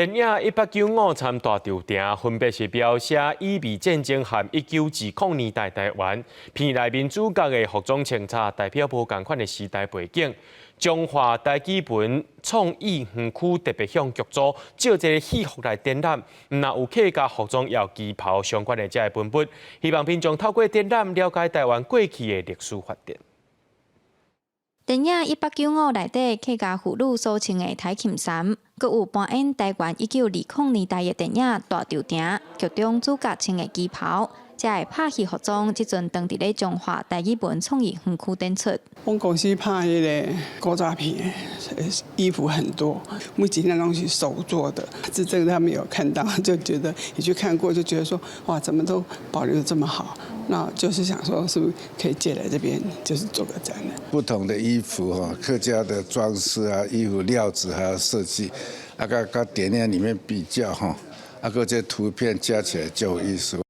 电影《1895参大潮亭》分别是描写意味战争和1920年代台湾。片内面主角的服装穿插代表无同款的时代背景。中华台语文创意园区特别向剧组借这个戏服来展览，若有客家服装也有旗袍相关的这个文本，希望民众透过展览了解台湾过去的历史发展。 电影1895内底客家妇女所穿的台琴衫，佮有搬演台湾1920年代的电影《大潮亭》，剧中主角穿的旗袍，才会拍戏服装，即阵当伫咧中华台语文创意园区展出。我公司拍迄个古早片，衣服很多，每几件东西手做的，这个他们有看到，就觉得也去看过，就觉得说哇，怎么都保留得这么好。 那就是想说，是不是可以借来这边，就是做个展览？不同的衣服哈，客家的装饰啊，衣服料子还有设计，跟电影里面比较哈，个这图片加起来就有意思。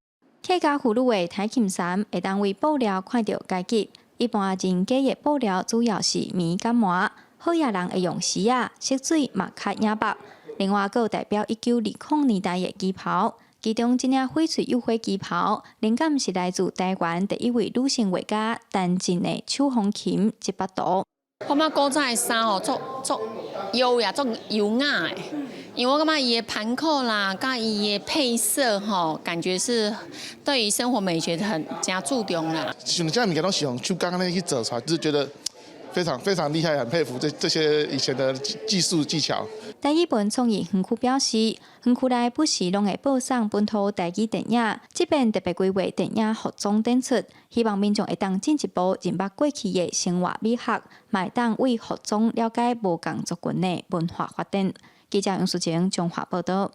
客家妇女的台琴衫会当为布料看到阶级，一般人家的布料主要是棉甲麻，好野人会用丝啊、色水、马卡影白。另外，佫有代表1920年代的旗袍。 其中一领翡翠釉花旗袍，灵感是来自台湾第一位女性画家陈进的手风琴一百度。我感觉古早的衫哦，足优雅、足优雅的，因为我感觉伊的盘扣啦，甲伊的配色吼，感觉是对于生活美学加注重啦。像这样物件都是用手工那去做出来，就是觉得非常厉害，很佩服这些以前的技术技巧。 台语文创意园区表示，园区内不时拢会播送本土台语电影，这边特别规划电影服装展出，希望民众会当进一步认捌过去的生活美学，嘛会当为服装了解无同族群的文化发展。记者杨淑晴，中华报道。